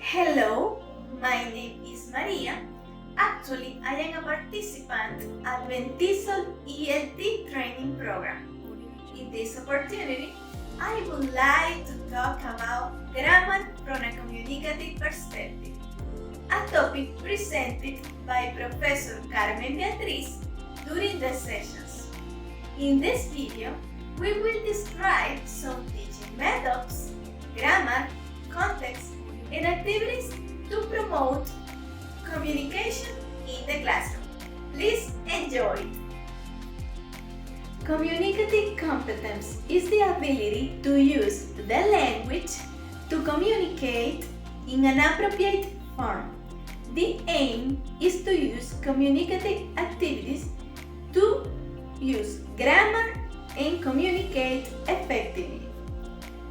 Hello, my name is Maria. Actually, I am a participant at Ventesol ELT Training Program. In this opportunity, I would like to talk about grammar from a communicative perspective, a topic presented by Professor Carmen Beatriz during the sessions. In this video, we will describe some teaching methods, grammar, context, and activities to promote communication in the classroom. Please enjoy. Communicative competence is the ability to use the language to communicate in an appropriate form. The aim is to use communicative activities to use grammar and communicate effectively.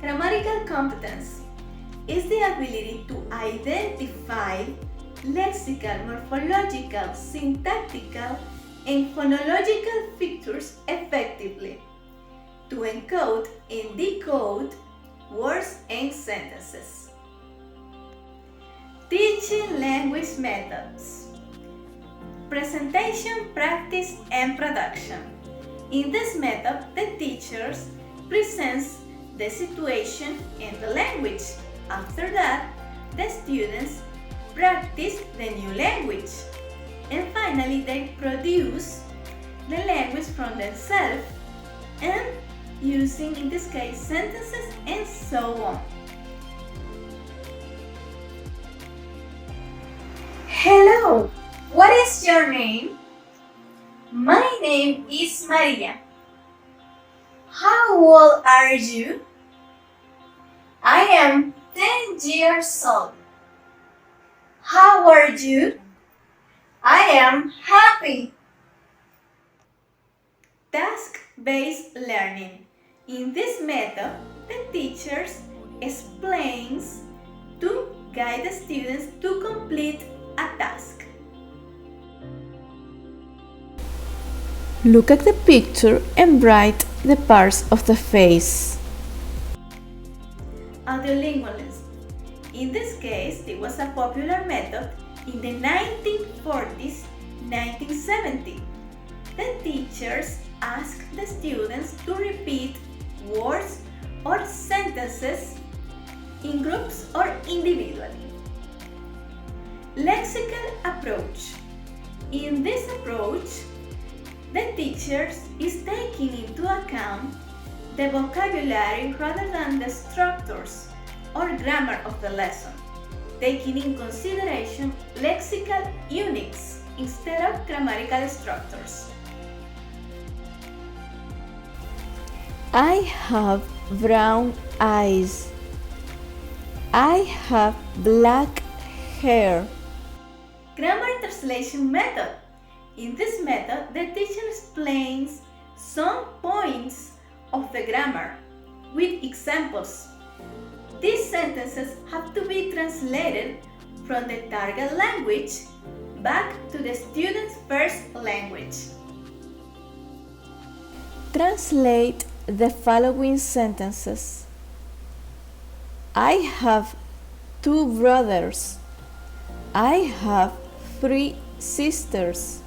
Grammatical competence is the ability to identify lexical, morphological, syntactical, and phonological features effectively, to encode and decode words and sentences. Teaching language methods. Presentation, practice, and production. In this method, the teachers presents the situation and the language. After that, the students practice the new language. And finally, they produce the language from themselves and using, in this case, sentences and so on. Hello, what is your name? My name is Maria. How old are you? I am 10 years old. How are you? I am happy. Task-based learning. In this method, the teachers explains to guide the students to complete a task. Look at the picture and write the parts of the face. Audiolingualism. In this case, it was a popular method in the 1940s, 1970s. The teachers asked the students to repeat words or sentences in groups or individually. Lexical approach. In this approach, the teachers is taking into account the vocabulary rather than the structures or grammar of the lesson, taking in consideration lexical units instead of grammatical structures. I have brown eyes. I have black hair. Grammar translation method. In this method, the teacher explains some points of the grammar with examples. These sentences have to be translated from the target language back to the student's first language. Translate the following sentences. I have 2 brothers. I have 3 sisters.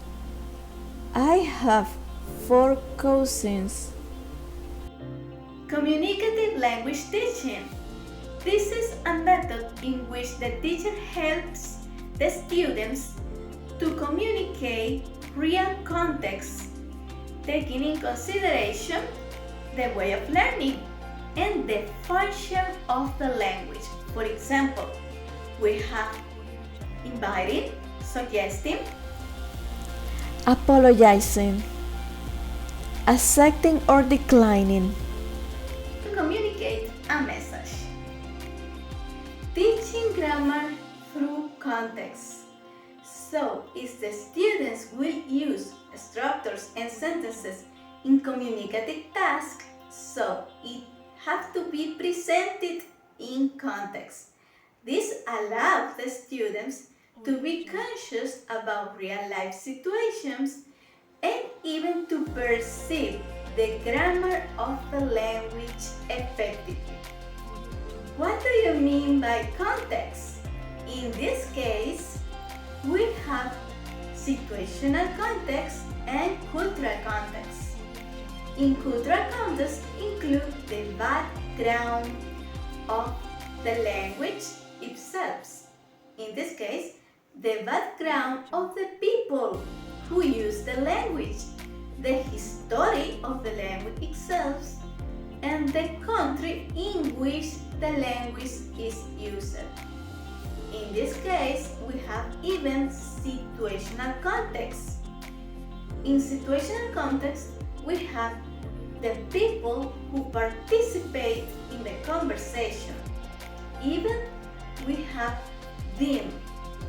I have 4 cousins. Communicative language teaching. This is a method in which the teacher helps the students to communicate real context, taking in consideration the way of learning and the function of the language. For example, we have inviting, suggesting, Apologizing. Accepting or declining. to communicate a message. Teaching grammar through context. So, if the students will use structures and sentences in communicative tasks, so it has to be presented in context. This allows the students to be conscious about real-life situations and even to perceive the grammar of the language effectively. What do you mean by context? In this case, we have situational context and cultural context. In cultural context include the background of the language itself. In this case, the background of the people who use the language, the history of the language itself, and the country in which the language is used. In this case, we have even situational context. In situational context, we have the people who participate in the conversation. Even we have theme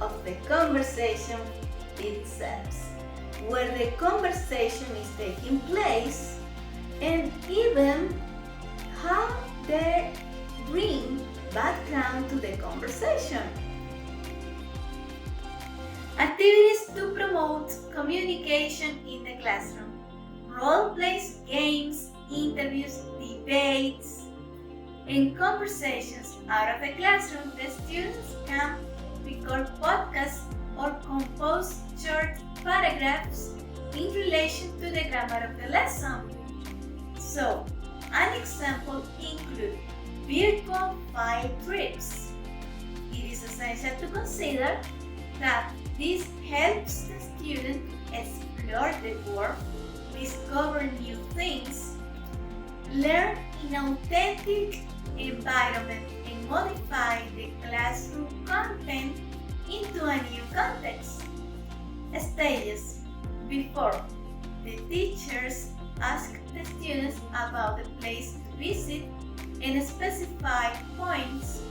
of the conversation itself, where the conversation is taking place, and even how they bring background to the conversation. Activities to promote communication in the classroom. Role plays, games, interviews, debates, and conversations out of the classroom. The students can record podcasts or compose short paragraphs in relation to the grammar of the lesson. So, an example includes virtual field trips. It is essential to consider that this helps the student explore the world, discover new things, learn in an authentic environment, and modify the classroom content into a new context. Stages. Before, the teachers ask the students about the place to visit and specify points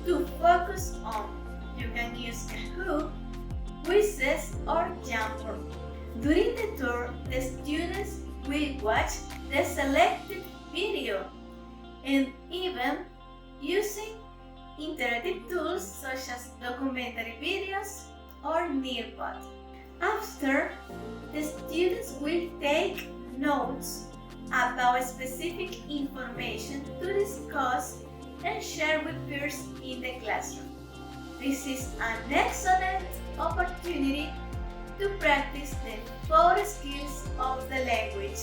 to focus on. You can use Kahoot, quizzes, or Jamboard. During the tour, the students will watch the selected video and even using interactive tools such as documentary videos or Nearpod. After, the students will take notes about specific information to discuss and share with peers in the classroom. This is an excellent opportunity to practice the 4 skills of the language.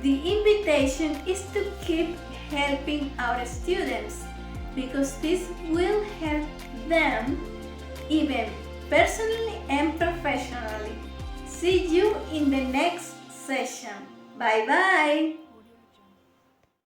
The invitation is to keep helping our students because this will help them even personally and professionally. See you in the next session. Bye bye!